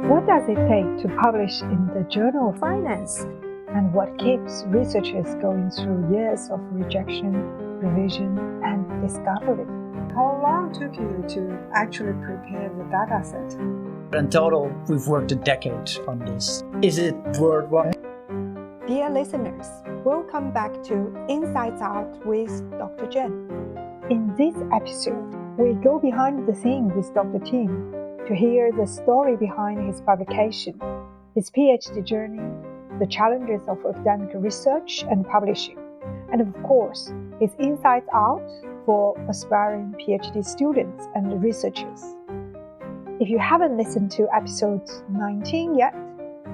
What does it take to publish in the Journal of Finance? And what keeps researchers going through years of rejection, revision, and discovery? How long took you to actually prepare the data set? In total, we've worked a decade on this. Is it worthwhile? Dear listeners, welcome back to Insights Out with Dr. Jen. In this episode, we go behind the scenes with Dr. Tim to hear the story behind his publication, his PhD journey, the challenges of academic research and publishing, and of course, his insights out for aspiring PhD students and researchers. If you haven't listened to episode 19 yet,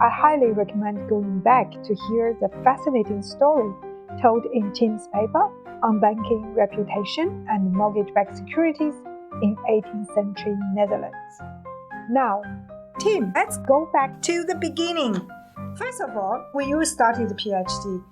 I highly recommend going back to hear the fascinating story told in Tim's paper on banking reputation and mortgage-backed securities in 18th century Netherlands. Now, Tim, let's go back to the beginning. First of all, when you started the PhD,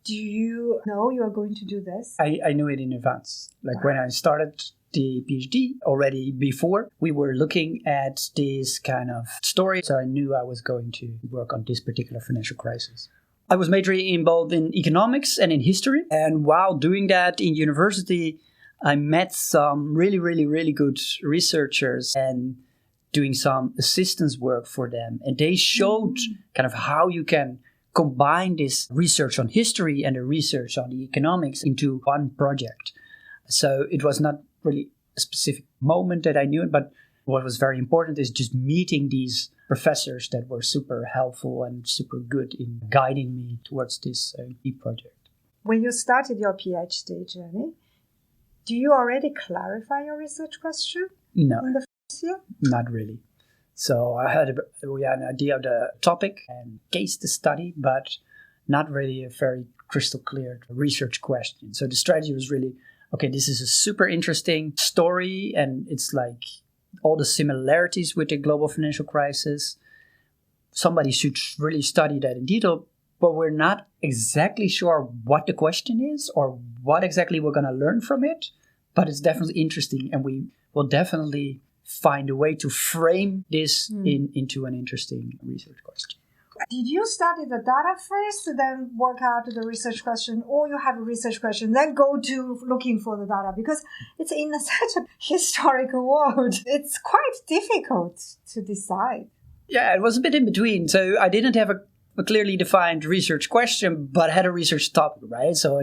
do you know you are going to do this? I knew it in advance. When I started the PhD, already before, we were looking at this kind of story. So I knew I was going to work on this particular financial crisis. I was majorly involved in economics and in history. And while doing that in university, I met some really good researchers and doing some assistance work for them. And they showed kind of how you can combine this research on history and the research on the economics into one project. So it was not really a specific moment that I knew it, but what was very important is just meeting these professors that were super helpful and super good in guiding me towards this key project. When you started your PhD journey, do you already clarify your research question? No. In the first year? Not really. So we had an idea of the topic and case to study, but not really a very crystal clear research question. So the strategy was really, okay, this is a super interesting story and it's like all the similarities with the global financial crisis. Somebody should really study that in detail, but we're not exactly sure what the question is or what exactly we're going to learn from it. But it's definitely interesting and we will definitely find a way to frame this into an interesting research question. Did you study the data first, then work out the research question, or you have a research question, then go to looking for the data? Because it's in such a historical world, it's quite difficult to decide. Yeah, it was a bit in between. So I didn't have a clearly defined research question, but had a research topic, right? So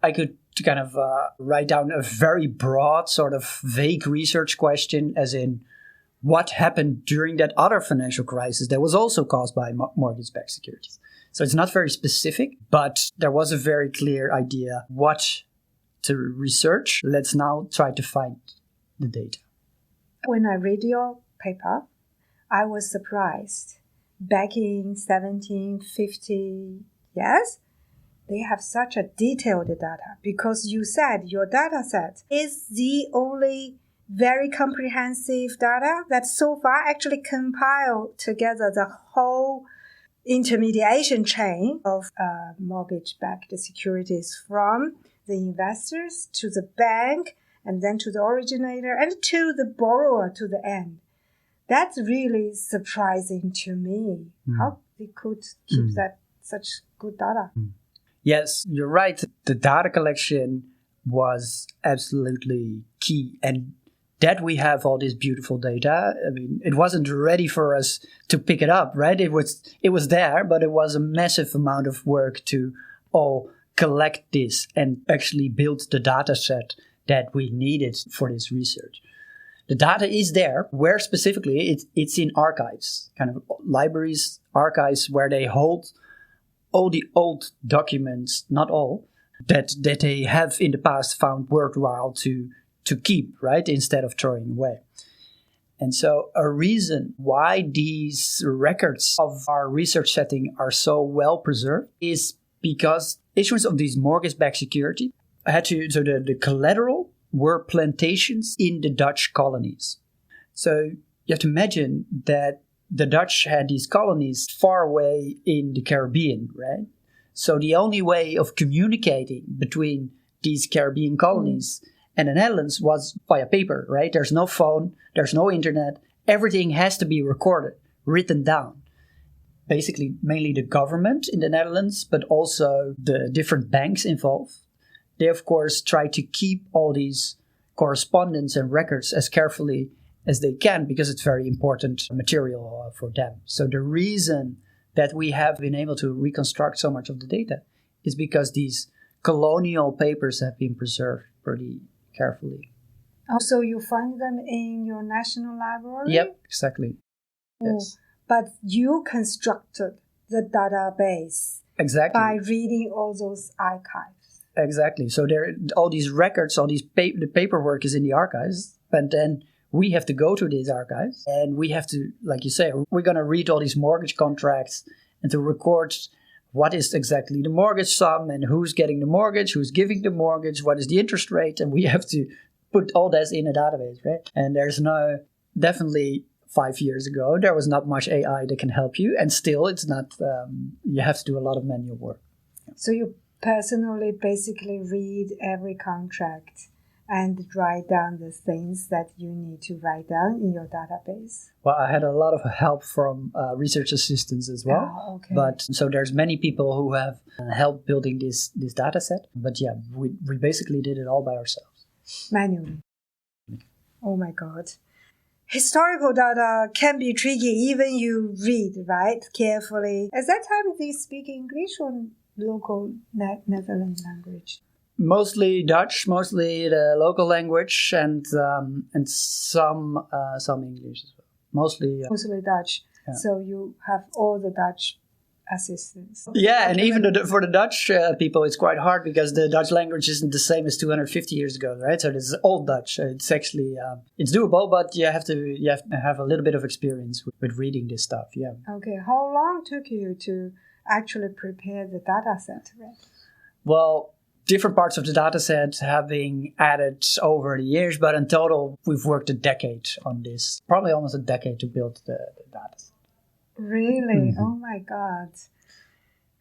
I could kind of write down a very broad sort of vague research question, as in, what happened during that other financial crisis that was also caused by mortgage-backed securities? So it's not very specific, but there was a very clear idea what to research. Let's now try to find the data. When I read your paper, I was surprised. Back in 1750, yes, they have such a detailed data because you said your data set is the only very comprehensive data that so far actually compiled together the whole intermediation chain of mortgage-backed securities from the investors to the bank and then to the originator and to the borrower to the end. That's really surprising to me. How they could keep that such good data. Yes, you're right. The data collection was absolutely key. And that we have all this beautiful data, I mean, it wasn't ready for us to pick it up, right? It was there, but it was a massive amount of work to all collect this and actually build the data set that we needed for this research. The data is there. Where specifically? It's in archives, kind of libraries, archives, where they hold all the old documents, not all, that they have in the past found worthwhile to keep, right, instead of throwing away. And so a reason why these records of our research setting are so well preserved is because issuance of these mortgage-backed security so the collateral were plantations in the Dutch colonies. So you have to imagine that the Dutch had these colonies far away in the Caribbean, right? So the only way of communicating between these Caribbean colonies and the Netherlands was via paper, right? There's no phone, there's no internet. Everything has to be recorded written down. Basically, mainly the government in the Netherlands, but also the different banks involved. They, of course, try to keep all these correspondence and records as carefully as they can because it's very important material for them. So the reason that we have been able to reconstruct so much of the data is because these colonial papers have been preserved pretty carefully. Also, you find them in your national library? Yep, exactly. Yes. But you constructed the database Exactly. by reading all those archives. Exactly. So there, all these records, the paperwork is in the archives, and then we have to go to these archives, and we have to, like you say, we're going to read all these mortgage contracts and to record what is exactly the mortgage sum and who's getting the mortgage, who's giving the mortgage, what is the interest rate, and we have to put all that in a database, right? And there's definitely 5 years ago, there was not much AI that can help you, and still it's not, you have to do a lot of manual work. So you personally basically read every contract and write down the things that you need to write down in your database? Well, I had a lot of help from research assistants as well. Oh, okay. But so there's many people who have helped building this data set. But yeah, we basically did it all by ourselves. Manually. Oh my God. Historical data can be tricky even you read, right, carefully. At that time, they speak English or local Netherlands language? Mostly Dutch, mostly the local language, and some English as well. Mostly Dutch. Yeah. So you have all the Dutch assistants. Yeah, and even for the Dutch people, it's quite hard because the Dutch language isn't the same as 250 years ago, right? So this is old Dutch. It's actually it's doable, but you have to have a little bit of experience with reading this stuff. Yeah. Okay. How long took you to actually prepare the data set? Right? Well, different parts of the data set have been added over the years, but in total, we've worked a decade on this. Probably almost a decade to build the data set. Really? Mm-hmm. Oh my God.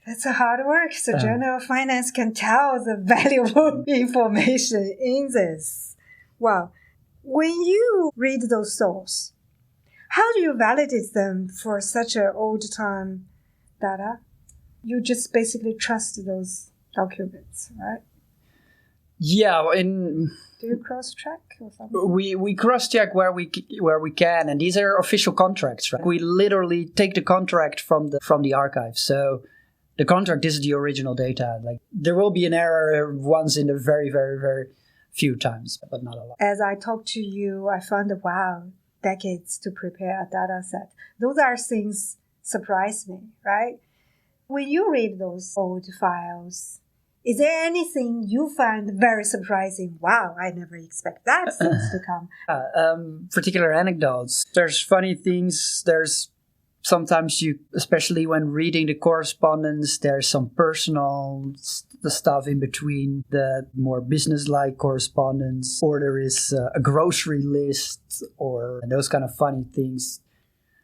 That's a hard work. So Journal of Finance can tell the valuable information in this. Well, when you read those sources, how do you validate them for such an old-time data? You just basically trust those documents, right? Yeah, do you cross-check or something? We cross-check where we can, and these are official contracts. Right? We literally take the contract from the archive. So the contract is the original data. Like there will be an error once in a very, very, very few times, but not a lot. As I talked to you, I found decades to prepare a data set. Those are things surprise me, right? When you read those old files, is there anything you find very surprising? Wow, I never expect that things to come. Particular anecdotes. There's funny things. There's sometimes especially when reading the correspondence, there's some personal stuff in between the more business-like correspondence, or there is a grocery list or those kind of funny things.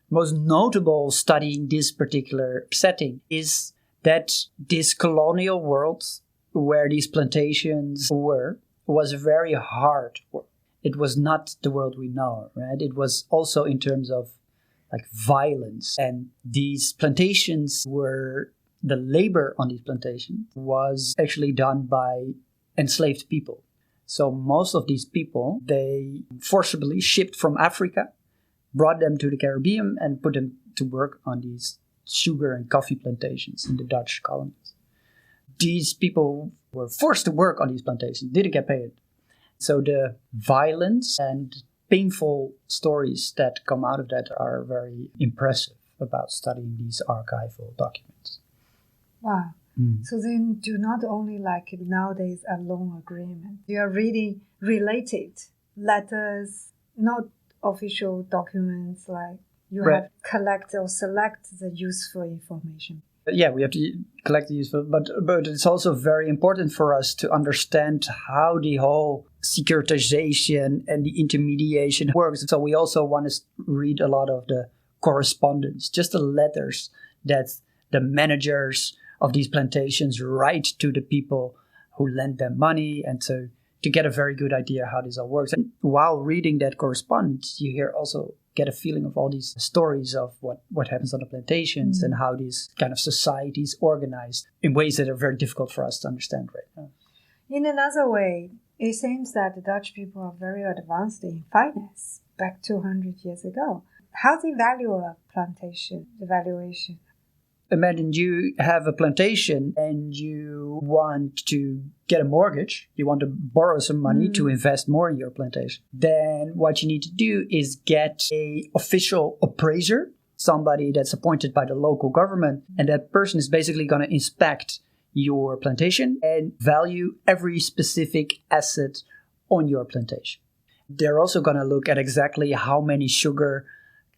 Most notable studying this particular setting is that this colonial world where these plantations was very hard work. It was not the world we know, right? It was also in terms of like violence. And these plantations the labor on these plantations was actually done by enslaved people. So most of these people, they forcibly shipped from Africa, brought them to the Caribbean and put them to work on these sugar and coffee plantations in the Dutch colonies. These people were forced to work on these plantations, didn't get paid. So the violence and painful stories that come out of that are very impressive about studying these archival documents. Wow. So then do not only like nowadays a loan agreement. You are reading related letters, not official documents, like you have to collect or select the useful information. Yeah, we have to collect the useful, but it's also very important for us to understand how the whole securitization and the intermediation works. So we also want to read a lot of the correspondence, just the letters that the managers of these plantations write to the people who lend them money, and so to get a very good idea how this all works. And while reading that correspondence, you hear also get a feeling of all these stories of what happens on the plantations and how these kind of societies organized in ways that are very difficult for us to understand right now. In another way, it seems that the Dutch people are very advanced in finance back 200 years ago. How they value a plantation, the valuation? Imagine you have a plantation and you want to get a mortgage. You want to borrow some money to invest more in your plantation. Then what you need to do is get an official appraiser, somebody that's appointed by the local government. And that person is basically going to inspect your plantation and value every specific asset on your plantation. They're also going to look at exactly how many sugar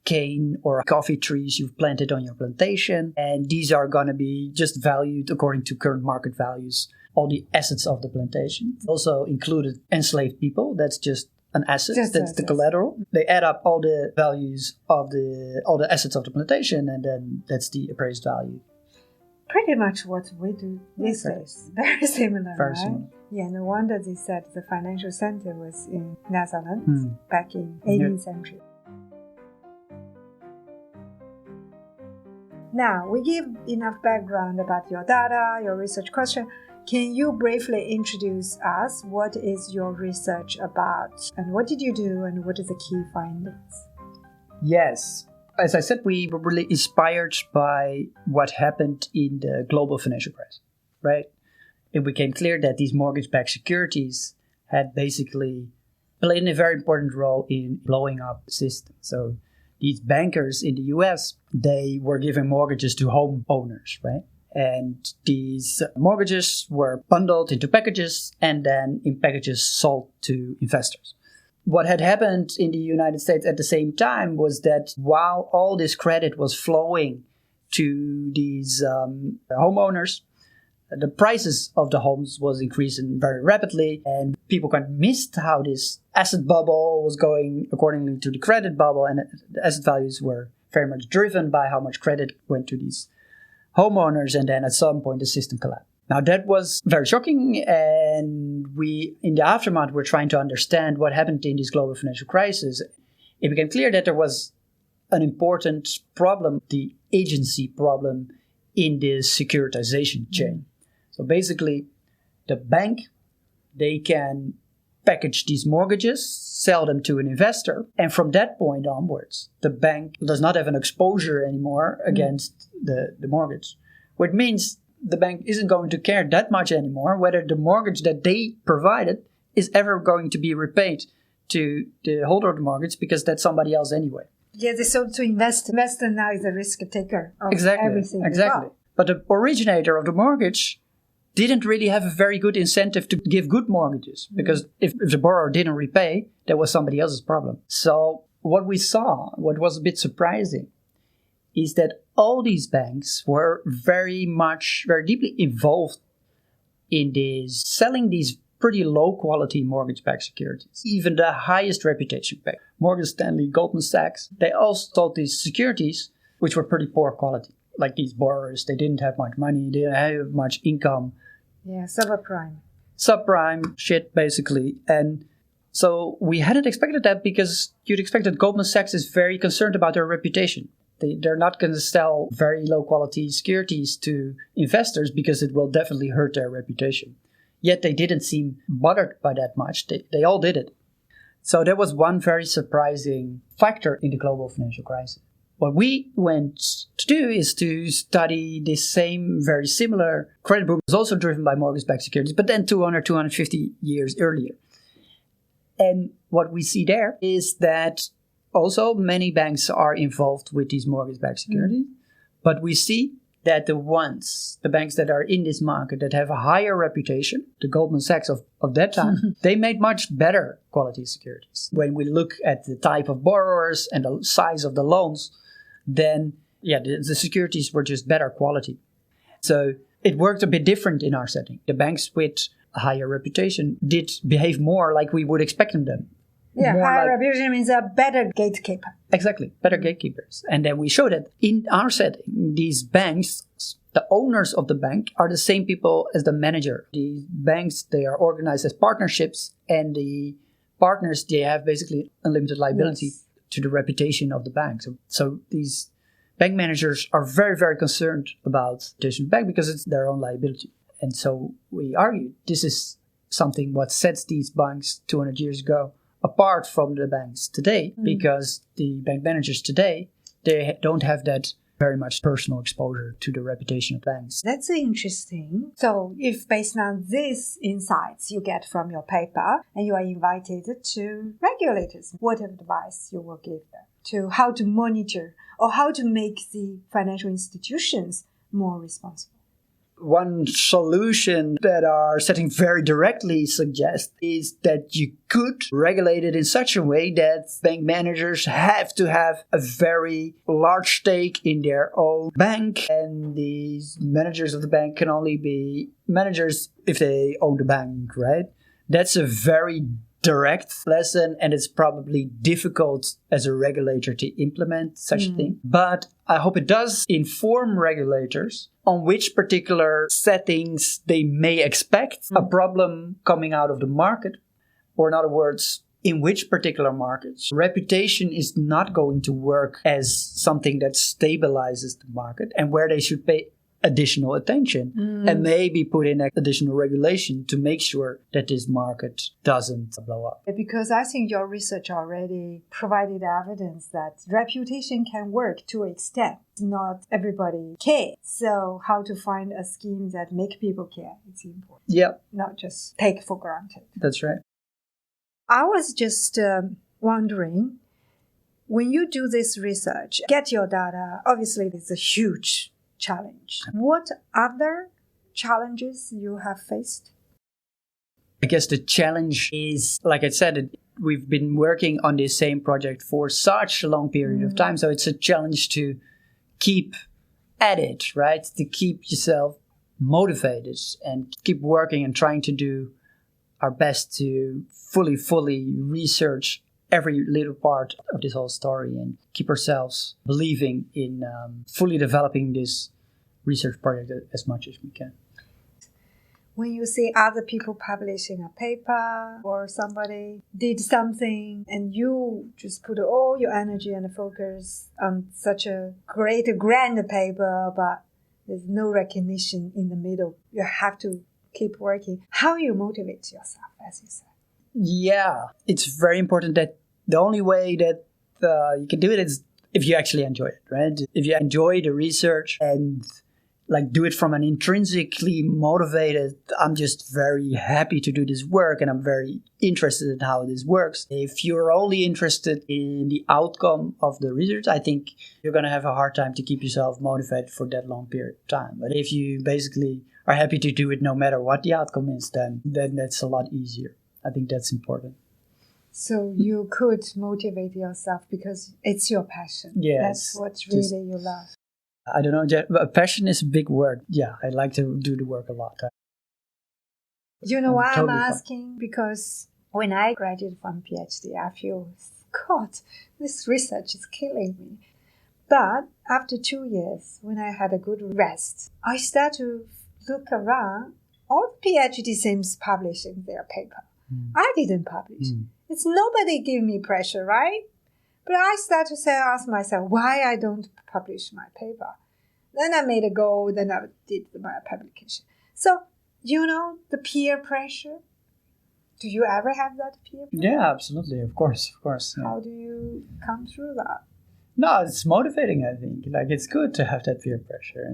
cane or coffee trees you've planted on your plantation, and these are going to be just valued according to current market values, all the assets of the plantation. Also included enslaved people, that's just an asset, that's the collateral. They add up all the values of all the assets of the plantation, and then that's the appraised value. Pretty much what we do these days. Very similar, Very right? similar. Yeah, no wonder they said the financial center was in Netherlands back in 18th century. Now, we give enough background about your data, your research question. Can you briefly introduce us? What is your research about? And what did you do? And what is the key findings? Yes. As I said, we were really inspired by what happened in the global financial crisis, right? It became clear that these mortgage-backed securities had basically played a very important role in blowing up the system. So these bankers in the US, they were giving mortgages to homeowners, right? And these mortgages were bundled into packages and then in packages sold to investors. What had happened in the United States at the same time was that while all this credit was flowing to these homeowners, the prices of the homes was increasing very rapidly, and people kind of missed how this asset bubble was going accordingly to the credit bubble, and the asset values were very much driven by how much credit went to these homeowners, and then at some point the system collapsed. Now that was very shocking, and we, in the aftermath, were trying to understand what happened in this global financial crisis. It became clear that there was an important problem, the agency problem in this securitization chain. So basically, the bank, they can package these mortgages, sell them to an investor, and from that point onwards, the bank does not have an exposure anymore against the mortgage, which means the bank isn't going to care that much anymore whether the mortgage that they provided is ever going to be repaid to the holder of the mortgage, because that's somebody else anyway. Yeah, they sold to investor. Investor now is a risk taker of everything. Exactly. But the originator of the mortgage didn't really have a very good incentive to give good mortgages, because if the borrower didn't repay, that was somebody else's problem. So what we saw, what was a bit surprising, is that all these banks were very deeply involved in this, selling these pretty low quality mortgage-backed securities. Even the highest reputation bank, Morgan Stanley, Goldman Sachs, they all sold these securities which were pretty poor quality. Like these borrowers, they didn't have much money, they didn't have much income. Yeah, subprime. Subprime shit, basically. And so we hadn't expected that, because you'd expect that Goldman Sachs is very concerned about their reputation. They're not going to sell very low quality securities to investors because it will definitely hurt their reputation. Yet they didn't seem bothered by that much. They all did it. So that was one very surprising factor in the global financial crisis. What we went to do is to study this same very similar credit boom. It was also driven by mortgage-backed securities, but then 250 years earlier. And what we see there is that also many banks are involved with these mortgage-backed securities, but we see that the banks that are in this market that have a higher reputation, the Goldman Sachs of that time, they made much better quality securities. When we look at the type of borrowers and the size of the loans, then the securities were just better quality. So it worked a bit different in our setting. The banks with a higher reputation did behave more like we would expect them. Yeah, higher reputation means a better gatekeeper. Exactly, better gatekeepers. And then we showed that in our setting, these banks, the owners of the bank are the same people as the manager. The banks, they are organized as partnerships, and the partners, they have basically unlimited liability to the reputation of the bank. So these bank managers are very, very concerned about the bank because it's their own liability. And so we argue this is something what sets these banks 200 years ago apart from the banks today, because the bank managers today, they don't have that very much personal exposure to the reputation of banks. That's interesting. So if based on these insights you get from your paper and you are invited to regulators, what advice you will give them to how to monitor or how to make the financial institutions more responsible? One solution that our setting very directly suggests is that you could regulate it in such a way that bank managers have to have a very large stake in their own bank, and these managers of the bank can only be managers if they own the bank, right? That's a very direct lesson, and it's probably difficult as a regulator to implement such a thing. But I hope it does inform regulators on which particular settings they may expect a problem coming out of the market, or in other words, in which particular markets reputation is not going to work as something that stabilizes the market, and where they should pay additional attention and maybe put in additional regulation to make sure that this market doesn't blow up. Because I think your research already provided evidence that reputation can work to an extent. Not everybody cares. So how to find a scheme that make people care is important. Yeah. Not just take for granted. That's right. I was just wondering, when you do this research, get your data, obviously it's a huge challenge. What other challenges you have faced? I guess the challenge is, like I said, we've been working on this same project for such a long period of time. So it's a challenge to keep at it, right? To keep yourself motivated and keep working and trying to do our best to fully research every little part of this whole story and keep ourselves believing in fully developing this research project as much as we can. When you see other people publishing a paper or somebody did something and you just put all your energy and focus on such a great, grand paper, but there's no recognition in the middle, you have to keep working. How you motivate yourself, as you said? Yeah, it's very important that the only way that you can do it is if you actually enjoy it, right? If you enjoy the research and do it from an intrinsically motivated, I'm just very happy to do this work and I'm very interested in how this works. If you're only interested in the outcome of the research, I think you're going to have a hard time to keep yourself motivated for that long period of time. But if you basically are happy to do it no matter what the outcome is, then that's a lot easier. I think that's important. So you could motivate yourself because it's your passion. Yes. That's what really you love. I don't know, passion is a big word. Yeah, I like to do the work a lot. You know why totally I'm asking? Because when I graduated from PhD, I feel, God, this research is killing me. But after 2 years, when I had a good rest, I started to look around. All the PhD seems publishing their paper. I didn't publish. It's nobody give me pressure, right? But I start to ask myself why I don't publish my paper. Then I made a goal, then I did my publication. So, the peer pressure. Do you ever have that peer pressure? Yeah, absolutely. Of course. Yeah. How do you come through that? No, it's motivating, I think. It's good to have that peer pressure.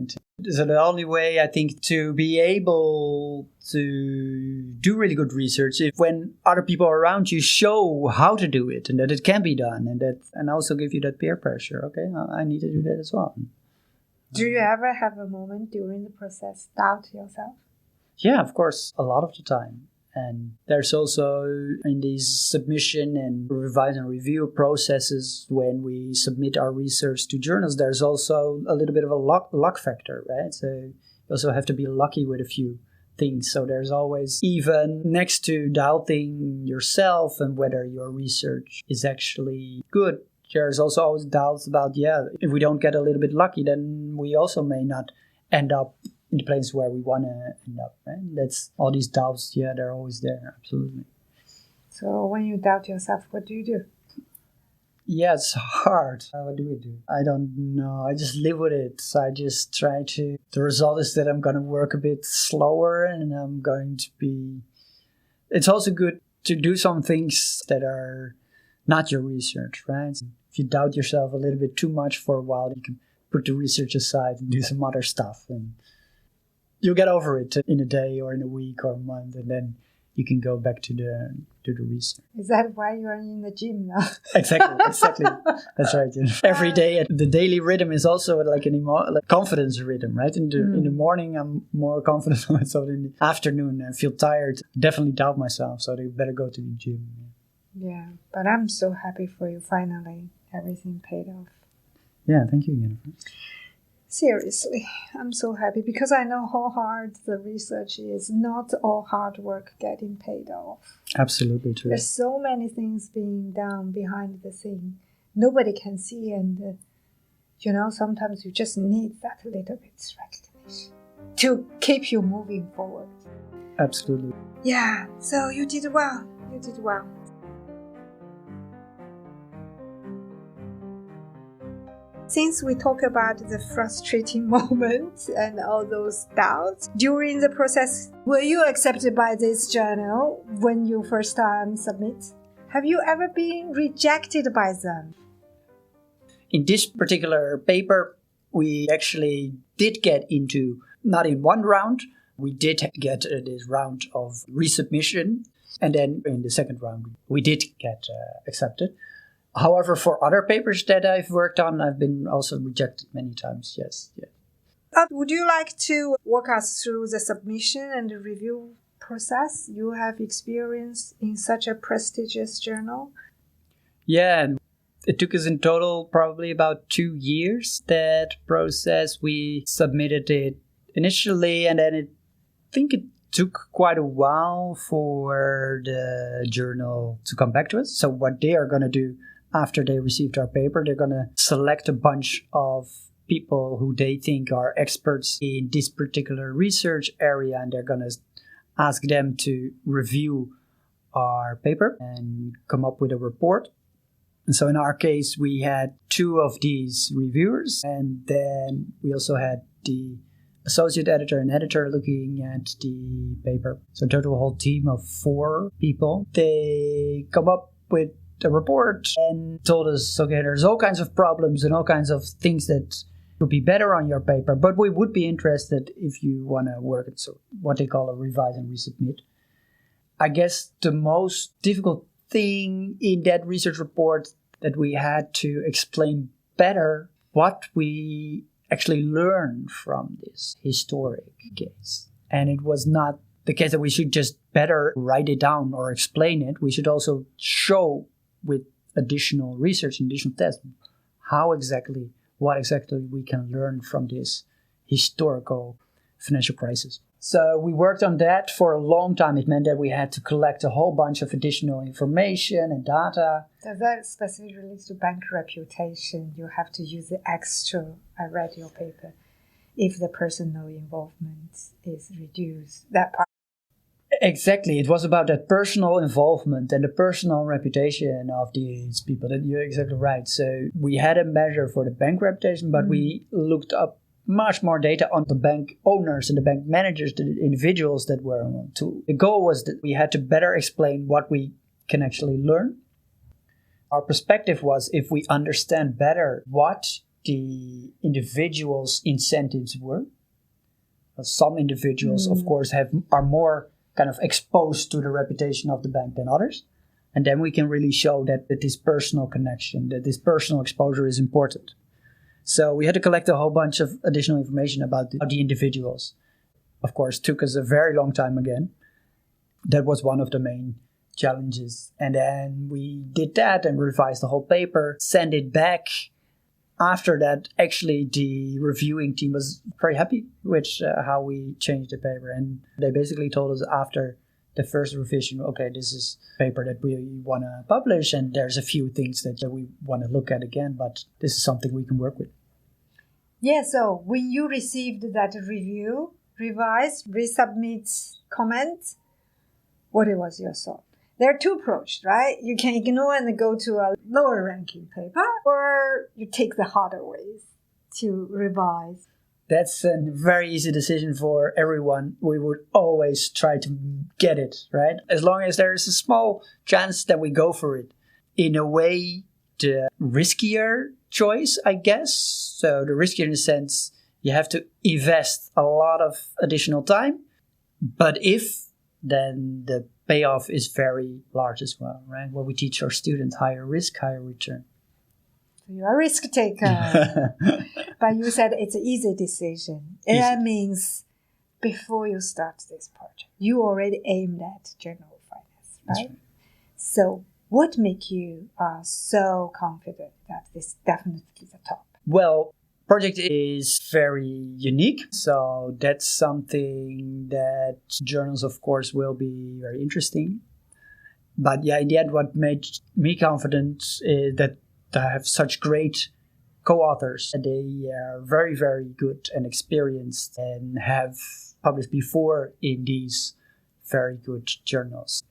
So the only way, I think, to be able to do really good research is when other people around you show how to do it and that it can be done and also give you that peer pressure. Okay, I need to do that as well. Do you ever have a moment during the process doubt yourself? Yeah, of course, a lot of the time. And there's also in these submission and revise and review processes, when we submit our research to journals, there's also a little bit of a luck factor, right? So you also have to be lucky with a few things. So there's always, even next to doubting yourself and whether your research is actually good, there's also always doubts about, if we don't get a little bit lucky, then we also may not end up in the place where we want to end up, right? That's all these doubts, they're always there, absolutely. So when you doubt yourself, what do you do? Yeah, it's hard. What do we do? I don't know. I just live with it. So I just try to. The result is that I'm going to work a bit slower and I'm going to be. It's also good to do some things that are not your research, right? If you doubt yourself a little bit too much for a while, you can put the research aside and do some other stuff. And you'll get over it in a day or in a week or a month. And then you can go back to the research. Is that why you are in the gym now? Exactly. That's right. Every day, the daily rhythm is also like like confidence rhythm, right? In the morning, I'm more confident. So in the afternoon, I feel tired. Definitely doubt myself. So they better go to the gym. Yeah, but I'm so happy for you. Finally, everything paid off. Yeah, thank you, Jennifer. Seriously, I'm so happy because I know how hard the research is. Not all hard work getting paid off. Absolutely true. There's so many things being done behind the scene. Nobody can see, and sometimes you just need that little bit recognition to keep you moving forward. Absolutely. Yeah, so you did well. You did well. Since we talk about the frustrating moments and all those doubts during the process, were you accepted by this journal when you first time submit? Have you ever been rejected by them? In this particular paper, we actually did get into, not in one round, we did get this round of resubmission. And then in the second round, we did get accepted. However, for other papers that I've worked on, I've been also rejected many times, yes. Yeah. Would you like to walk us through the submission and the review process you have experienced in such a prestigious journal? Yeah, and it took us in total probably about 2 years, that process. We submitted it initially, and then I think it took quite a while for the journal to come back to us. So what they are going to do after they received our paper, they're going to select a bunch of people who they think are experts in this particular research area, and they're going to ask them to review our paper and come up with a report. And so in our case, we had 2 of these reviewers, and then we also had the associate editor and editor looking at the paper. So total a whole team of 4 people. They come up with a report and told us, okay, there's all kinds of problems and all kinds of things that could be better on your paper, but we would be interested if you want to work it. So what they call a revise and resubmit. I guess the most difficult thing in that research report that we had to explain better what we actually learned from this historic case. And it was not the case that we should just better write it down or explain it. We should also show with additional research and additional tests what exactly we can learn from this historical financial crisis. So we worked on that for a long time. It meant that we had to collect a whole bunch of additional information and data. Does that specifically relate to bank reputation? You have to use the extra, I read your paper, if the personal involvement is reduced, that part. Exactly. It was about that personal involvement and the personal reputation of these people. You're exactly right. So we had a measure for the bank reputation, but we looked up much more data on the bank owners and the bank managers, the individuals that were on the tool. The goal was that we had to better explain what we can actually learn. Our perspective was, if we understand better what the individuals' incentives were, some individuals, of course, are more kind of exposed to the reputation of the bank than others. And then we can really show that this personal connection, that this personal exposure is important. So we had to collect a whole bunch of additional information about the individuals. Of course, took us a very long time again. That was one of the main challenges. And then we did that and revised the whole paper, sent it back. After that, actually, the reviewing team was very happy with how we changed the paper. And they basically told us after the first revision, okay, this is a paper that we want to publish, and there's a few things that we want to look at again, but this is something we can work with. Yeah, so when you received that review, revised, resubmit comment, what was your thought? There are two approaches, right? You can ignore and go to a lower ranking paper, or you take the harder ways to revise. That's a very easy decision for everyone. We would always try to get it, right? As long as there is a small chance that we go for it. In a way, the riskier choice, I guess. So the riskier in the sense you have to invest a lot of additional time. But then the payoff is very large as well, right? What we teach our students, higher risk, higher return. You're a risk taker. But you said it's an easy decision. Easy. That means before you start this project, you already aimed at general finance, right? That's right. So what makes you so confident that this definitely is the top? Well, project is very unique. So that's something that journals, of course, will be very interesting. But yeah, in the end, what made me confident is that I have such great co-authors. They are very, very good and experienced and have published before in these very good journals.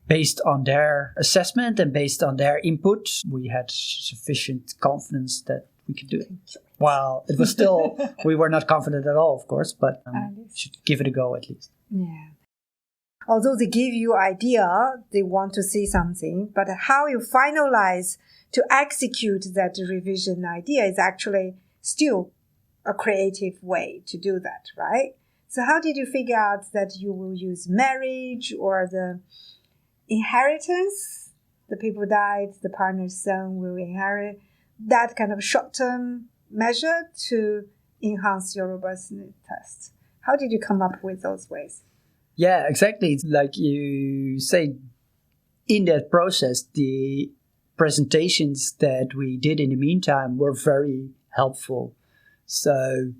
Based on their assessment and based on their input, we had sufficient confidence that we could do it. Well, it was still, we were not confident at all, of course, but should give it a go at least. Yeah. Although they give you idea, they want to see something, but how you finalize to execute that revision idea is actually still a creative way to do that, right? So how did you figure out that you will use marriage or the inheritance? The people died, the partner's son will inherit, that kind of short-term measure to enhance your robustness test. How did you come up with those ways? Yeah, exactly. It's like you say, in that process, the presentations that we did in the meantime were very helpful. So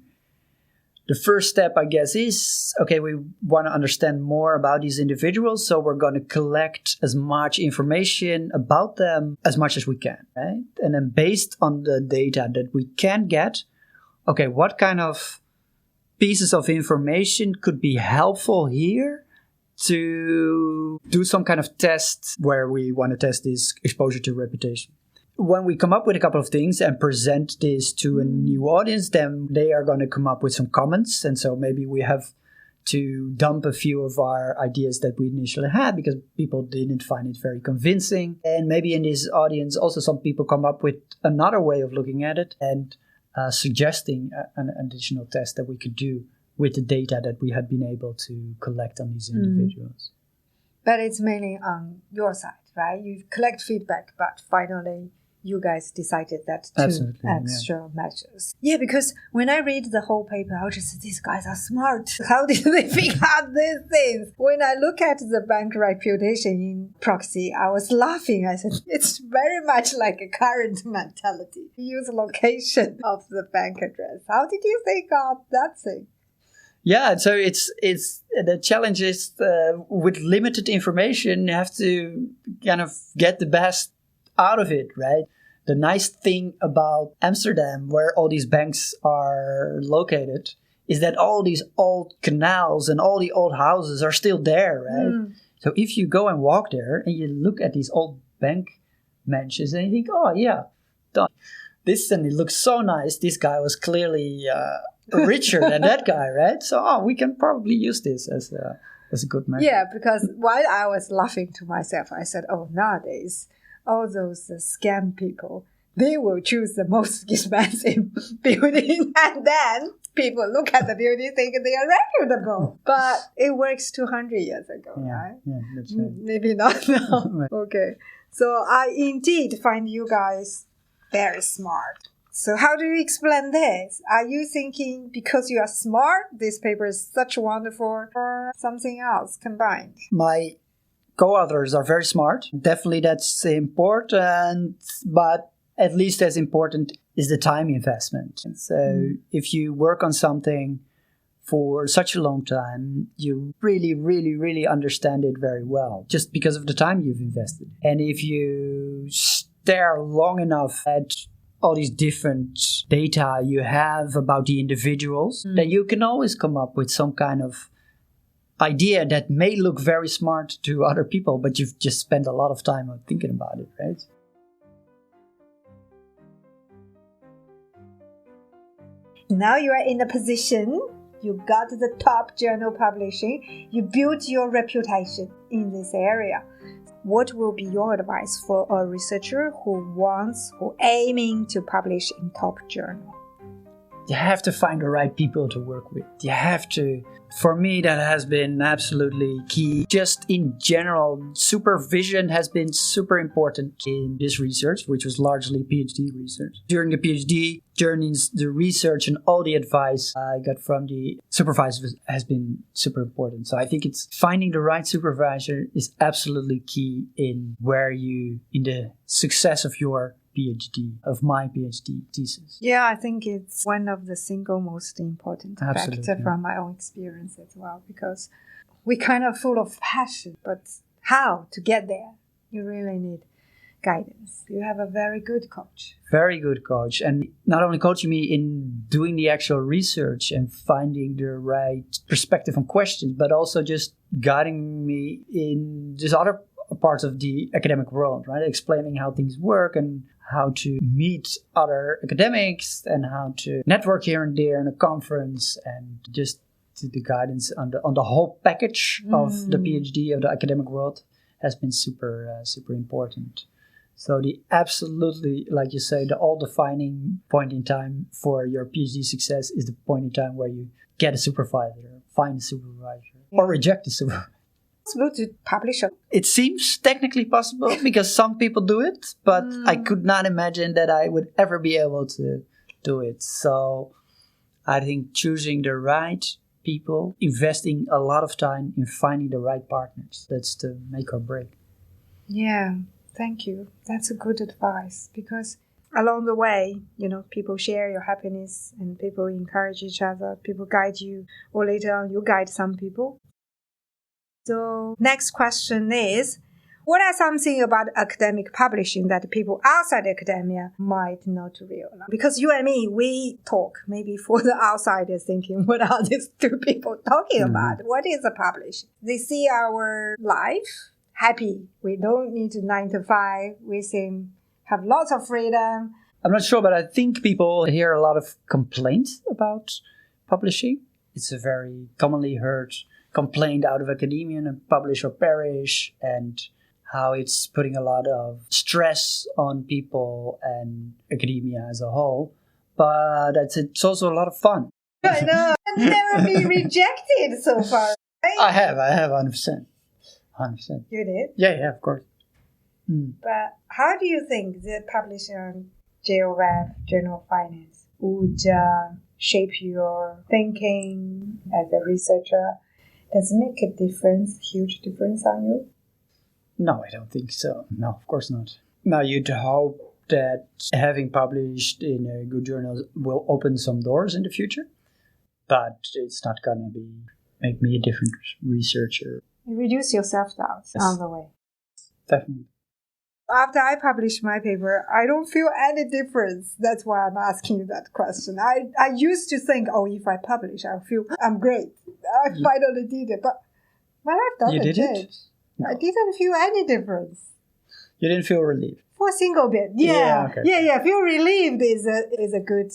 the first step, I guess, is, okay, we want to understand more about these individuals, so we're going to collect as much information about them as much as we can, right? And then based on the data that we can get, okay, what kind of pieces of information could be helpful here to do some kind of test where we want to test this exposure to reputation. When we come up with a couple of things and present this to a new audience, then they are going to come up with some comments. And so maybe we have to dump a few of our ideas that we initially had because people didn't find it very convincing. And maybe in this audience, also some people come up with another way of looking at it and suggesting an additional test that we could do with the data that we had been able to collect on these individuals. But it's mainly on your side, right? You collect feedback, but finally you guys decided that two extra measures. Yeah, because when I read the whole paper, I was just, these guys are smart. How did they figure out these things? When I look at the bank reputation in proxy, I was laughing. I said, it's very much like a current mentality. Use location of the bank address. How did you think of that thing? Yeah, so it's the challenge is with limited information, you have to kind of get the best out of it, right? The nice thing about Amsterdam, where all these banks are located, is that all these old canals and all the old houses are still there, right? So if you go and walk there and you look at these old bank mansions and you think, oh yeah, this and it looks so nice. This guy was clearly richer than that guy, right? So we can probably use this as a good measure. Yeah, because while I was laughing to myself, I said, nowadays, all those scam people, they will choose the most expensive building and then people look at the building thinking they are reputable. But it works 200 years ago, right? Yeah, that's right. Maybe not now. Right. Okay. So I indeed find you guys very smart. So how do you explain this? Are you thinking because you are smart, this paper is such wonderful, or something else combined? My co-authors are very smart. Definitely that's important, but at least as important is the time investment. And so if you work on something for such a long time, you really, really, really understand it very well, just because of the time you've invested. And if you stare long enough at all these different data you have about the individuals, then you can always come up with some kind of idea that may look very smart to other people, but you've just spent a lot of time on thinking about it, right? Now you are in a position, you got the top journal publishing, you built your reputation in this area. What will be your advice for a researcher who aiming to publish in top journal? You have to find the right people to work with. You have to. For me, that has been absolutely key. Just in general, supervision has been super important in this research, which was largely PhD research. During the PhD journeys, the research and all the advice I got from the supervisors has been super important. So I think it's finding the right supervisor is absolutely key in the success of your PhD, of my PhD thesis. Yeah, I think it's one of the single most important factor from my own experience as well, because we kind of full of passion, but how to get there? You really need guidance. You have a very good coach. Very good coach. And not only coaching me in doing the actual research and finding the right perspective on questions, but also just guiding me in this other parts of the academic world, right? Explaining how things work and how to meet other academics and how to network here and there in a conference, and just the guidance on the whole package of the PhD of the academic world has been super important. So the absolutely, like you say, the all-defining point in time for your PhD success is the point in time where you get a supervisor, find a supervisor, or reject a supervisor. Possible to publish it. It seems technically possible because some people do it, but I could not imagine that I would ever be able to do it. So I think choosing the right people, investing a lot of time in finding the right partners, that's the make or break. Yeah, thank you. That's a good advice, because along the way, people share your happiness and people encourage each other, people guide you, or later on you guide some people. So next question is, what are something about academic publishing that people outside academia might not realize? Because you and me, we talk maybe for the outsiders thinking, what are these two people talking about? What is a publishing? They see our life happy. We don't need to 9 to 5. We seem have lots of freedom. I'm not sure, but I think people hear a lot of complaints about publishing. It's a very commonly heard complaint out of academia and publish or perish, and how it's putting a lot of stress on people and academia as a whole. But it's also a lot of fun. I know. I've never been rejected so far. Right? I have 100%. 100%. You did? Yeah, of course. But how do you think the publishing on JOF, Journal of Finance, would shape your thinking as a researcher? Does it make a difference, huge difference on you? No, I don't think so. No, of course not. Now, you'd hope that having published in a good journal will open some doors in the future, but it's not going to make me a different researcher. You reduce your self-doubt on the way. Definitely. After I published my paper, I don't feel any difference. That's why I'm asking you that question. I used to think, if I publish, I'll feel I'm great. I finally did it. But my life doesn't change. No. I didn't feel any difference. You didn't feel relieved? For a single bit. Yeah. Okay. Yeah. Feel relieved is a good,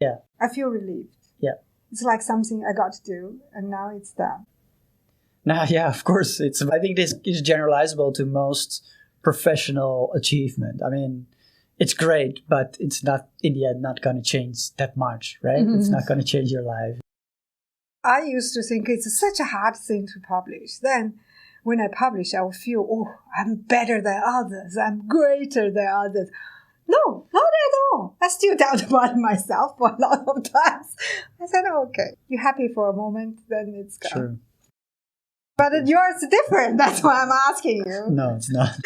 Yeah. I feel relieved. Yeah. It's like something I got to do, and now it's done. Now, yeah, of course. I think this is generalizable to most professional achievement. I mean, it's great, but it's not, in the end, not going to change that much, right? It's not going to change your life. I used to think it's such a hard thing to publish. Then when I publish, I will feel, I'm better than others. I'm greater than others. No, not at all. I still doubt about myself for a lot of times. I said, okay, you're happy for a moment, then it's gone. Sure. But yours is different. That's why I'm asking you. No, it's not.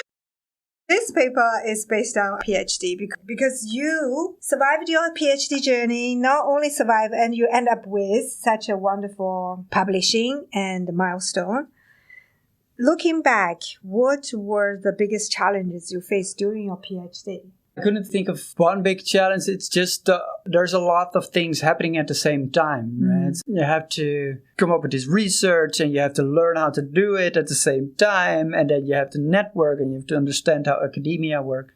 This paper is based on PhD because you survived your PhD journey, not only survive, and you end up with such a wonderful publishing and milestone. Looking back, what were the biggest challenges you faced during your PhD? I couldn't think of one big challenge. It's just there's a lot of things happening at the same time, right? You have to come up with this research and you have to learn how to do it at the same time. And then you have to network and you have to understand how academia works.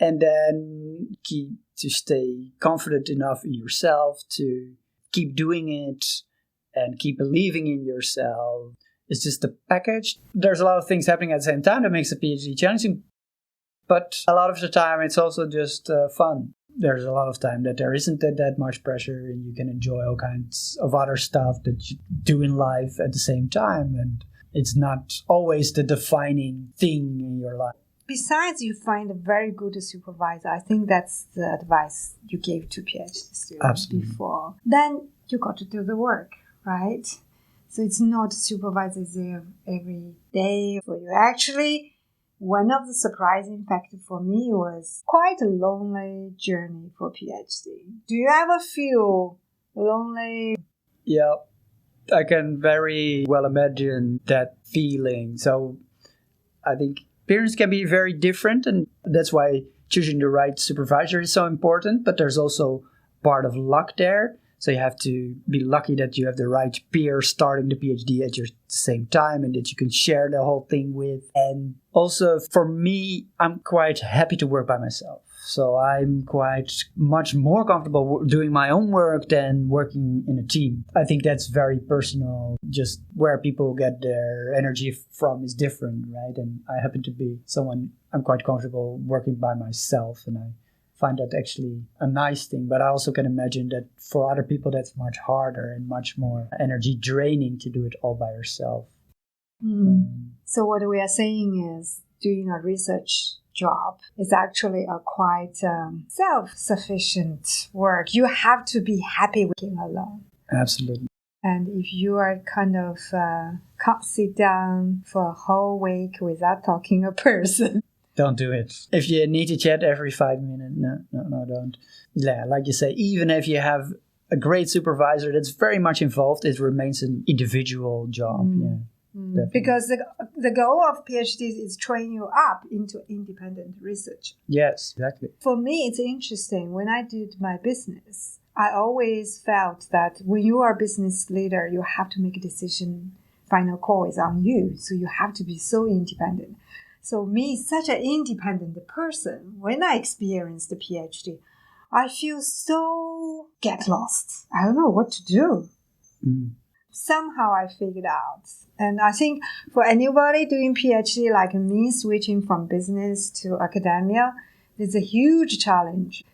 And then to stay confident enough in yourself to keep doing it and keep believing in yourself. It's just the package. There's a lot of things happening at the same time that makes a PhD challenging. But a lot of the time, it's also just fun. There's a lot of time that there isn't that much pressure, and you can enjoy all kinds of other stuff that you do in life at the same time. And it's not always the defining thing in your life. Besides, you find a very good supervisor. I think that's the advice you gave to PhD students before. Then you got to do the work, right? So it's not supervisors there every day for you. Actually, one of the surprising factors for me was quite a lonely journey for PhD. Do you ever feel lonely? Yeah, I can very well imagine that feeling. So I think parents can be very different, and that's why choosing the right supervisor is so important. But there's also part of luck there. So you have to be lucky that you have the right peer starting the PhD at your same time and that you can share the whole thing with. And also for me, I'm quite happy to work by myself. So I'm quite much more comfortable doing my own work than working in a team. I think that's very personal. Just where people get their energy from is different, right? And I happen to be someone, I'm quite comfortable working by myself, and I find that actually a nice thing. But I also can imagine that for other people, that's much harder and much more energy draining to do it all by yourself. So what we are saying is doing a research job is actually a quite self-sufficient work. You have to be happy working alone. Absolutely. And if you are kind of can't sit down for a whole week without talking to a person, don't do it. If you need to chat every 5 minutes, no, don't. Yeah, like you say, even if you have a great supervisor that's very much involved, it remains an individual job. Because the goal of PhDs is train you up into independent research. Yes, exactly. For me, it's interesting. When I did my business, I always felt that when you are a business leader, you have to make a decision. Final call is on you. So you have to be so independent. So me, such an independent person, when I experience the PhD, I feel so get lost. I don't know what to do. Somehow I figured out. And I think for anybody doing PhD like me, switching from business to academia, it's a huge challenge.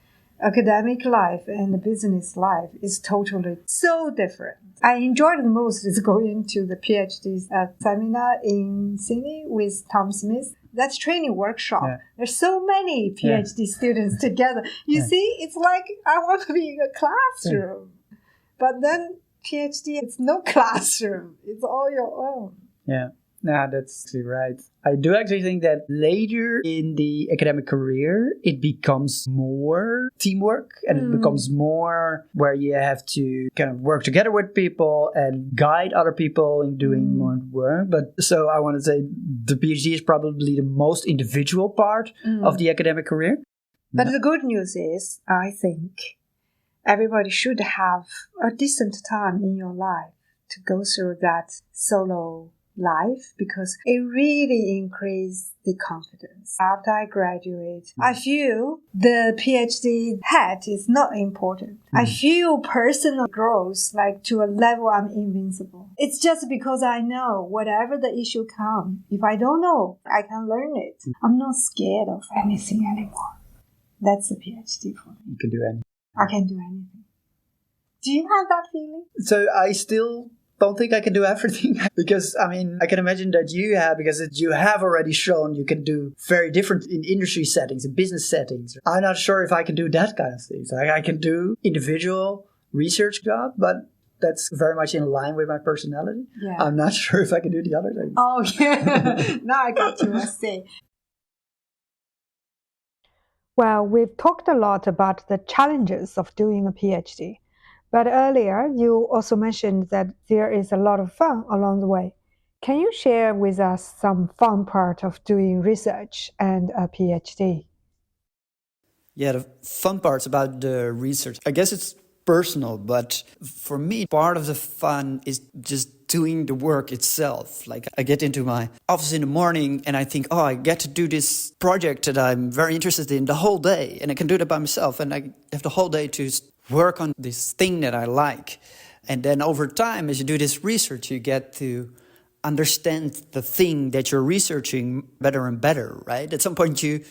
Academic life and the business life is totally so different. I enjoyed the most is going to the PhD seminar in Sydney with Tom Smith. That's training workshop. Yeah. There's so many PhD students together. You see, it's like I want to be in a classroom. But then PhD, it's no classroom. It's all your own. Yeah. No, that's actually right. I do actually think that later in the academic career, it becomes more teamwork and it becomes more where you have to kind of work together with people and guide other people in doing more work. But so I want to say the PhD is probably the most individual part of the academic career. But the good news is, I think everybody should have a decent time in your life to go through that solo life because it really increased the confidence. After I graduate, I feel the PhD hat is not important. I feel personal growth like to a level I'm invincible. It's just because I know whatever the issue comes, if I don't know, I can learn it. I'm not scared of anything anymore. That's a PhD for me. You can do anything. I can do anything. Do you have that feeling? So I still don't think I can do everything because, I mean, I can imagine that you have, because you have already shown you can do very different in industry settings, in business settings. I'm not sure if I can do that kind of things. Like I can do individual research job, but that's very much in line with my personality. Yeah. I'm not sure if I can do the other things. Oh, yeah. Now I got you, I see. Well, we've talked a lot about the challenges of doing a PhD. But earlier, you also mentioned that there is a lot of fun along the way. Can you share with us some fun part of doing research and a PhD? Yeah, the fun parts about the research, I guess it's personal, but for me, part of the fun is just doing the work itself. Like I get into my office in the morning and I think, oh, I get to do this project that I'm very interested in the whole day, and I can do that by myself, and I have the whole day to work on this thing that I like. And then over time, as you do this research, you get to understand the thing that you're researching better and better, right? At some point, you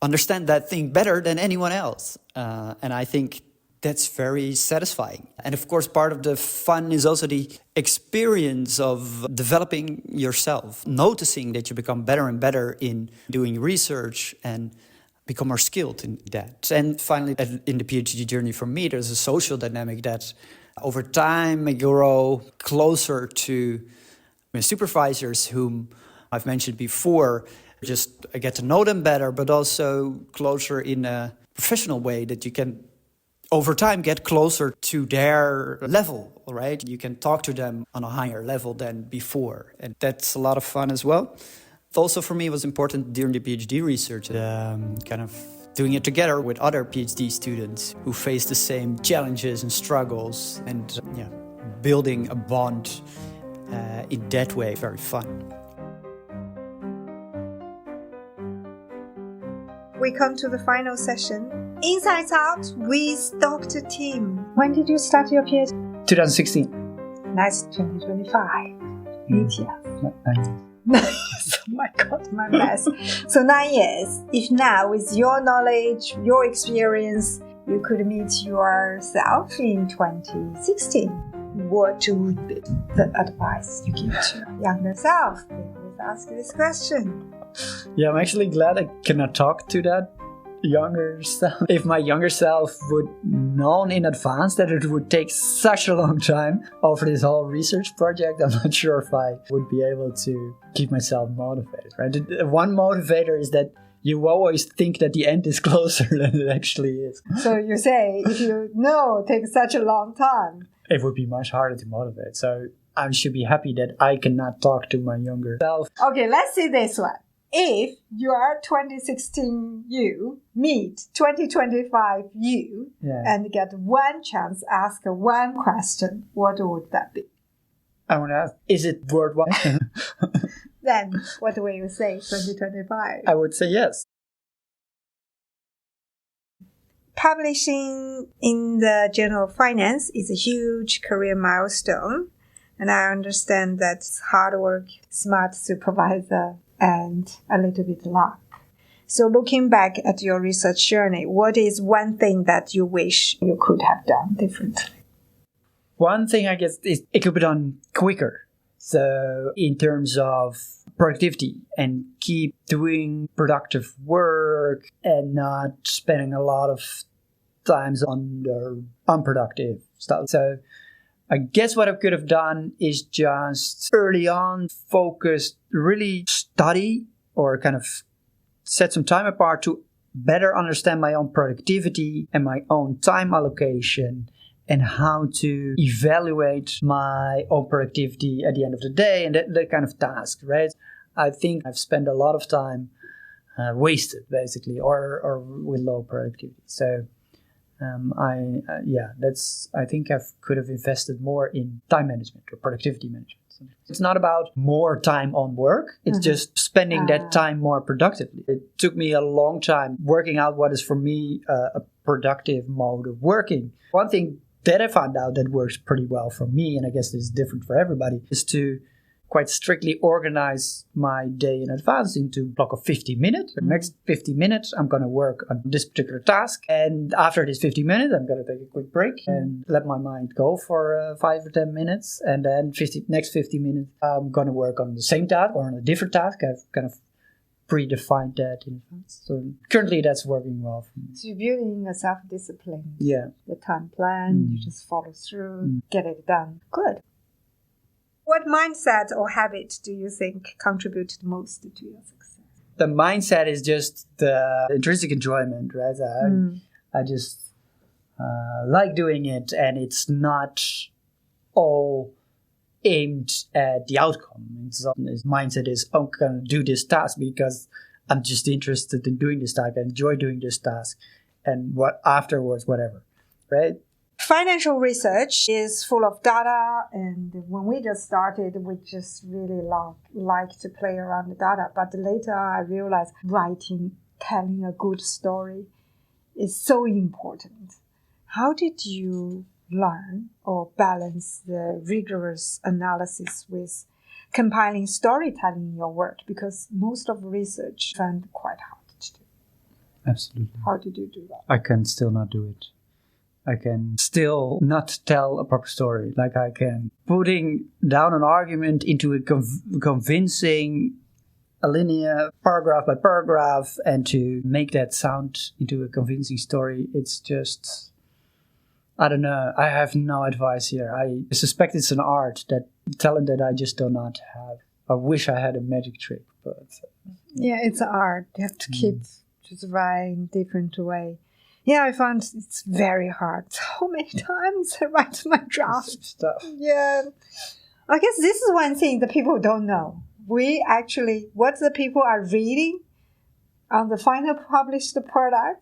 understand that thing better than anyone else. And I think that's very satisfying. And of course, part of the fun is also the experience of developing yourself, noticing that you become better and better in doing research and become more skilled in that. And finally, in the PhD journey for me, there's a social dynamic that over time I grow closer to my supervisors, whom I've mentioned before. Just I get to know them better, but also closer in a professional way that you can over time get closer to their level, right? You can talk to them on a higher level than before. And that's a lot of fun as well. Also for me, it was important during the PhD research, kind of doing it together with other PhD students who face the same challenges and struggles, and building a bond in that way, very fun. We come to the final session. Insights Out with Dr. Tim. When did you start your PhD? 2016. Nice, 2025. 8 years. Nice. Oh my God, my mess. So 9 years. If now, with your knowledge, your experience, you could meet yourself in 2016, what would be the advice you give to your younger self? They always ask this question. Yeah, I'm actually glad I cannot talk to that younger self. If my younger self would known in advance that it would take such a long time over this whole research project, I'm not sure if I would be able to keep myself motivated. Right? One motivator is that you always think that the end is closer than it actually is. So you say, if you know it takes such a long time, it would be much harder to motivate. So I should be happy that I cannot talk to my younger self. Okay, let's see this one. If your 2016 you meet 2025 you and get one chance to ask one question, what would that be? I want to ask, is it worthwhile? Then what will you say, 2025? I would say yes. Publishing in the Journal of Finance is a huge career milestone, and I understand that's hard work, smart supervisor, and a little bit luck. So looking back at your research journey, what is one thing that you wish you could have done differently? One thing, I guess, is it could be done quicker. So in terms of productivity, and keep doing productive work and not spending a lot of times on the unproductive stuff. So I guess what I could have done is just early on really study or kind of set some time apart to better understand my own productivity and my own time allocation and how to evaluate my own productivity at the end of the day and that kind of task, right? I think I've spent a lot of time wasted, basically, or with low productivity. So I think I could have invested more in time management or productivity management. It's not about more time on work. It's just spending that time more productively. It took me a long time working out what is for me a productive mode of working. One thing that I found out that works pretty well for me, and I guess this is different for everybody, is to quite strictly organize my day in advance into a block of 50 minutes. The next 50 minutes, I'm going to work on this particular task. And after this 50 minutes, I'm going to take a quick break and let my mind go for 5 or 10 minutes. And then next 50 minutes, I'm going to work on the same task or on a different task. I've kind of predefined that in advance. So currently, that's working well for me. So you're building a self-discipline. Yeah. The time plan, you just follow through, get it done. Good. What mindset or habit do you think contributed most to your success? The mindset is just the intrinsic enjoyment, right? I just like doing it, and it's not all aimed at the outcome. His mindset is, I'm going to do this task because I'm just interested in doing this task. I enjoy doing this task. And what afterwards, whatever, right? Financial research is full of data, and when we just started, we just really like to play around the data. But later I realized writing, telling a good story is so important. How did you learn or balance the rigorous analysis with compiling storytelling in your work? Because most of research I find quite hard to do. Absolutely. How did you do that? I can still not do it. I can still not tell a proper story. Like I can putting down an argument into a convincing a linear paragraph by paragraph and to make that sound into a convincing story. It's just, I don't know. I have no advice here. I suspect it's an art, that talent that I just do not have. I wish I had a magic trick, but yeah, it's an art. You have to keep just writing in different way. Yeah, I found it's very hard. So many times I write my draft stuff. Yeah. I guess this is one thing that people don't know. We actually, what the people are reading on the final published product,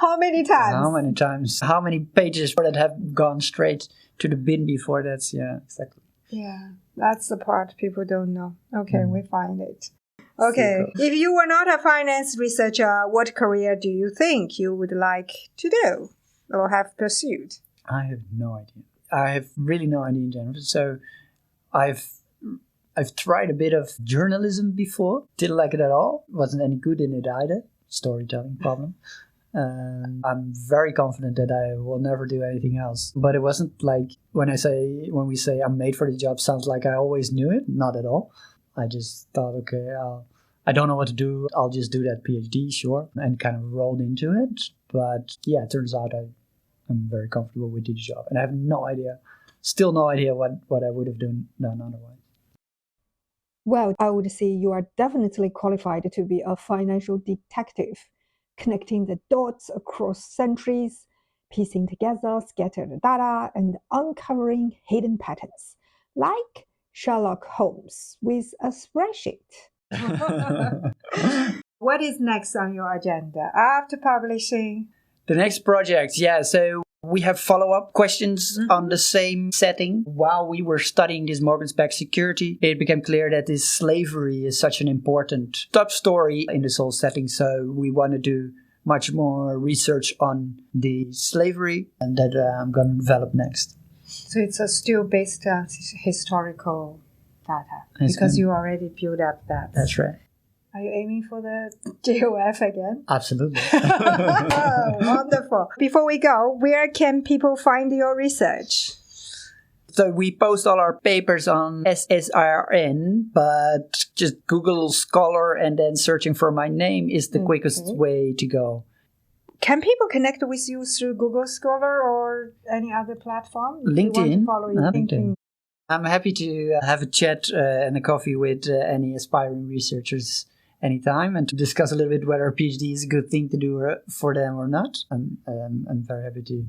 how many times? How many times? How many pages that have gone straight to the bin before that's, yeah, exactly. Yeah, that's the part people don't know. Okay, we find it. Okay, if you were not a finance researcher, what career do you think you would like to do or have pursued? I have no idea. I have really no idea in general. So I've tried a bit of journalism before. Didn't like it at all. Wasn't any good in it either. Storytelling problem. I'm very confident that I will never do anything else. But it wasn't like when we say I'm made for the job, sounds like I always knew it. Not at all. I just thought, okay, I don't know what to do. I'll just do that PhD, sure, and kind of rolled into it. But yeah, it turns out I'm very comfortable with the job. And I have no idea, still no idea what I would have done otherwise. Well, I would say you are definitely qualified to be a financial detective, connecting the dots across centuries, piecing together scattered data, and uncovering hidden patterns, like Sherlock Holmes with a spreadsheet. What is next on your agenda after publishing? The next project, yeah, so we have follow-up questions on the same setting. While we were studying this mortgage-backed security, it became clear that this slavery is such an important top story in this whole setting. So we want to do much more research on the slavery, and that I'm going to develop next. So it's still based on historical data, because you already built up that. That's right. Are you aiming for the JOF again? Absolutely. Wonderful. Before we go, where can people find your research? So we post all our papers on SSIRN, but just Google Scholar and then searching for my name is the quickest way to go. Can people connect with you through Google Scholar or any other platform? LinkedIn. LinkedIn. I'm happy to have a chat and a coffee with any aspiring researchers anytime and to discuss a little bit whether a PhD is a good thing to do for them or not. I'm very happy to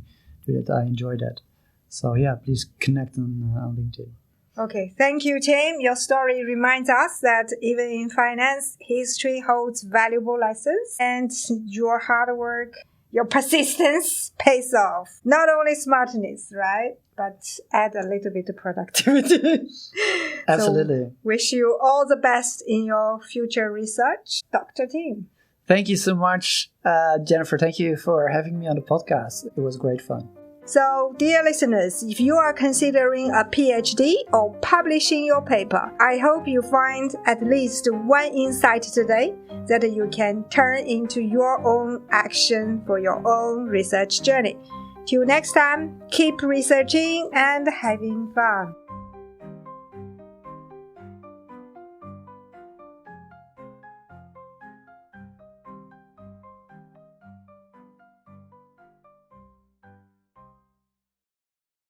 do that. I enjoy that. So yeah, please connect on LinkedIn. Okay, thank you, Tim. Your story reminds us that even in finance, history holds valuable lessons, and your hard work, your persistence pays off. Not only smartness, right? But add a little bit of productivity. Absolutely. So wish you all the best in your future research, Dr. Tim. Thank you so much, Jennifer. Thank you for having me on the podcast. It was great fun. So, dear listeners, if you are considering a PhD or publishing your paper, I hope you find at least one insight today that you can turn into your own action for your own research journey. Till next time, keep researching and having fun.